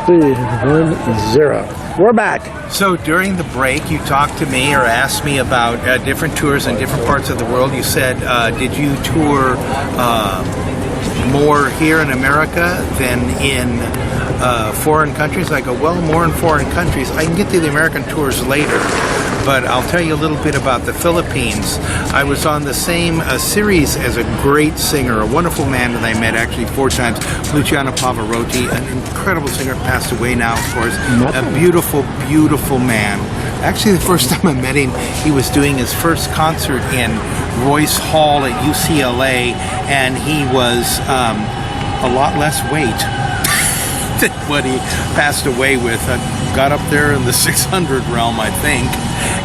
3-1-0. We're back. So during the break, you talked to me or asked me about different tours in different parts of the world. You said, did you tour more here in America than in foreign countries? I go, well, more in foreign countries. I can get to the American tours later, but I'll tell you a little bit about the Philippines. I was on the same series as a great singer, a wonderful man that I met actually 4 times, Philippines-Pavarotti, an incredible singer, passed away now, of course. A beautiful, beautiful man. Actually, the first time I met him, he was doing his first concert in Royce Hall at UCLA, and he was a lot less weight than what he passed away with. Got up there in the 600 realm, I think.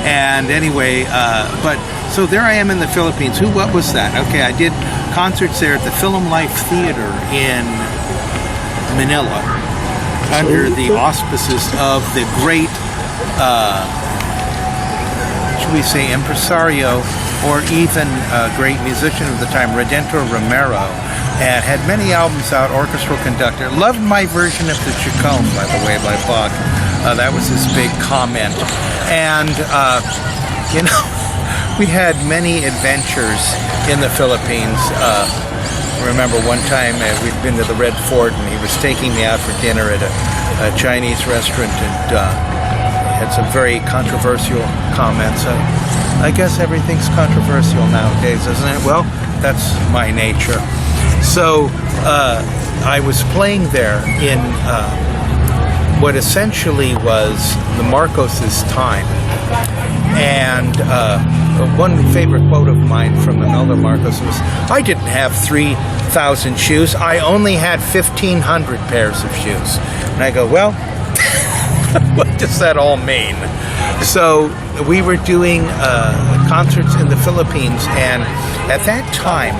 And anyway, but so there I am in the Philippines. What was that? Okay, I did concerts there at the Film Life Theater in Manila under the auspices of the great, should we say, impresario, or even a great musician of the time, Redentor Romero, and had many albums out, orchestral conductor. Loved my version of the Chacon, by the way, by Bach. That was his big comment. And, you know, we had many adventures in the Philippines. I remember one time we'd been to the Red Fort, and he was taking me out for dinner at a Chinese restaurant, and had some very controversial comments. I guess everything's controversial nowadays, isn't it? Well, that's my nature. So I was playing there in what essentially was the Marcos's time. And one favorite quote of mine from Imelda Marcos was, I didn't have 3,000 shoes, I only had 1,500 pairs of shoes. And I go, well, what does that all mean? So we were doing concerts in the Philippines, and at that time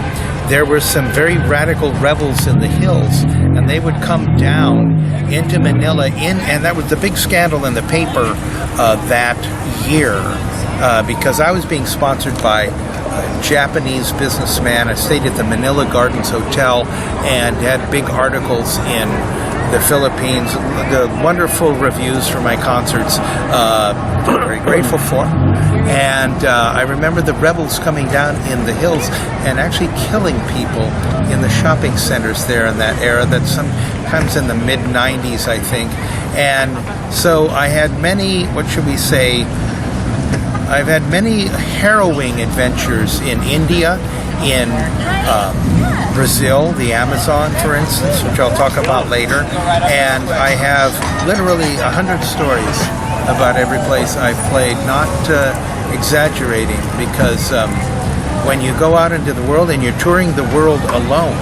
there were some very radical rebels in the hills, and they would come down into Manila, and that was the big scandal in the paper that year, because I was being sponsored by a Japanese businessman. I stayed at the Manila Gardens Hotel and had big articles in the Philippines, the wonderful reviews for my concerts, very grateful for. And I remember the rebels coming down in the hills and actually killing people in the shopping centers there in that era. That's sometimes in the mid-90s, I think. And so I had many, what should we say, I've had many harrowing adventures in India, in Brazil, the Amazon, for instance, which I'll talk about later. And I have literally 100 stories about every place I've played, not exaggerating, because when you go out into the world and you're touring the world alone,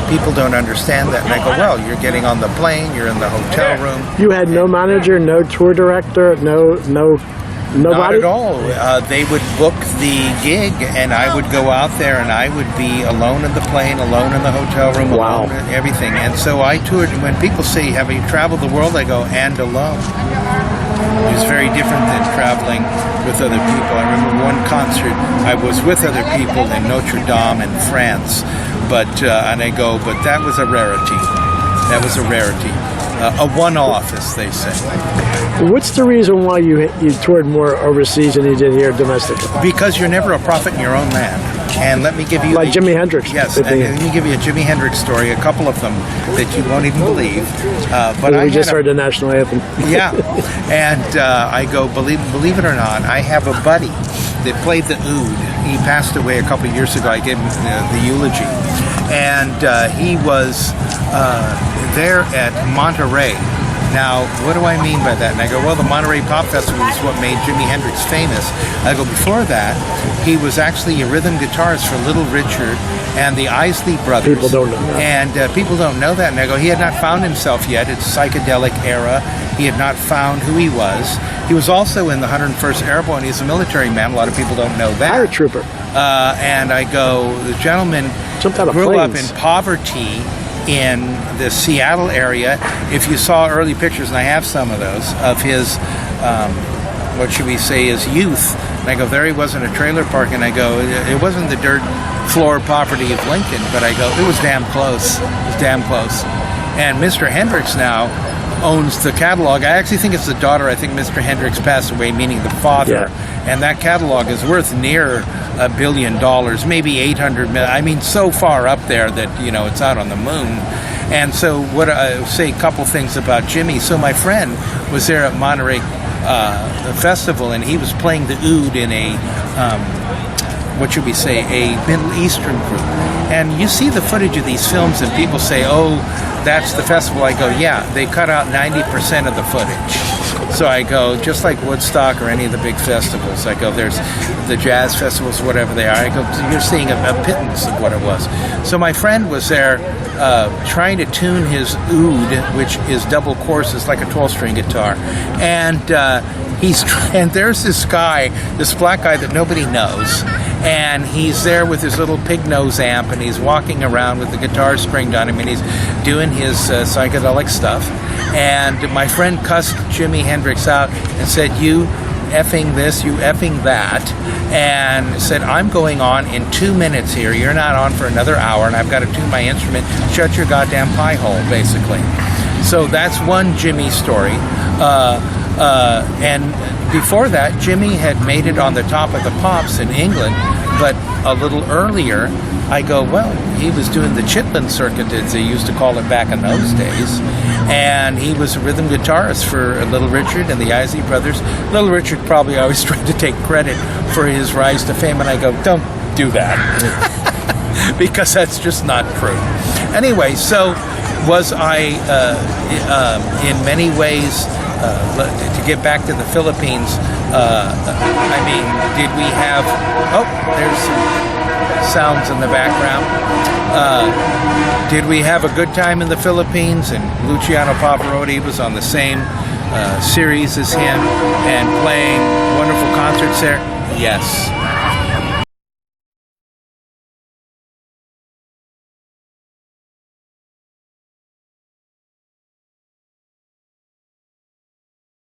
people don't understand that. And I go, well, you're getting on the plane, you're in the hotel room. You had no manager, no tour director, nobody? Not at all. They would book the gig, and I would go out there, and I would be alone in the plane, alone in the hotel room, wow, alone in everything. And so I toured. When people say, have you traveled the world? I go, and alone. It's very different than traveling with other people. I remember one concert, I was with other people in Notre Dame in France, but and I go, but that was a rarity. That was a rarity. A one-off, as they say. What's the reason why you toured more overseas than you did here domestically? Because you're never a prophet in your own land. And let me give you... Like Jimi Hendrix. Yes, and let me give you a Jimi Hendrix story, a couple of them that you won't even believe. But we just heard the national anthem. Yeah, and I go, believe it or not, I have a buddy that played the oud. He passed away a couple of years ago. I gave him the eulogy. And he was there at Monterey. Now, what do I mean by that? And I go, well, the Monterey Pop Festival is what made Jimi Hendrix famous. I go, before that, he was actually a rhythm guitarist for Little Richard and the Isley Brothers. People don't know that. And people don't know that. And I go, he had not found himself yet. It's psychedelic era. He had not found who he was. He was also in the 101st Airborne. He's a military man. A lot of people don't know that. Paratrooper. And I go, the gentleman grew up in poverty in the Seattle area. If you saw early pictures, and I have some of those, of his, what should we say, his youth, and I go, there he was in a trailer park, and I go, it wasn't the dirt floor poverty of Lincoln, but I go, it was damn close. It was damn close. And Mr. Hendrix now owns the catalog. I actually think it's the daughter. I think Mr. Hendrix passed away, meaning the father. Yeah. And that catalog is worth near $1 billion, maybe 800 million. I mean, so far up there that, you know, it's out on the moon. And so what I say a couple things about Jimi. So my friend was there at Monterey Festival, and he was playing the oud in a, what should we say, a Middle Eastern group. And you see the footage of these films and people say, oh, that's the festival. I go, yeah, they cut out 90% of the footage. So I go, just like Woodstock or any of the big festivals, I go, there's the jazz festivals, whatever they are. I go, you're seeing a pittance of what it was. So my friend was there trying to tune his oud, which is double courses, like a 12-string guitar. And and there's this guy, this black guy that nobody knows, and he's there with his little pig nose amp, and he's walking around with the guitar stringed on him, and he's doing his psychedelic stuff. And my friend cussed Jimi Hendrix out and said, you effing this, you effing that, and said, I'm going on in 2 minutes here, you're not on for another hour, and I've got to tune my instrument, shut your goddamn pie hole, basically. So that's one Jimi story. And before that, Jimi had made it on the top of the pops in England, but a little earlier, I go, well, he was doing the Chitlin circuit, as they used to call it back in those days, and he was a rhythm guitarist for Little Richard and the Isley Brothers. Little Richard probably always tried to take credit for his rise to fame, and I go, don't do that, because that's just not true. Anyway, so was I, in many ways, to get back to the Philippines, I mean, did we have, oh, there's some sounds in the background. Did we have a good time in the Philippines? And Luciano Pavarotti was on the same series as him and playing wonderful concerts there? Yes.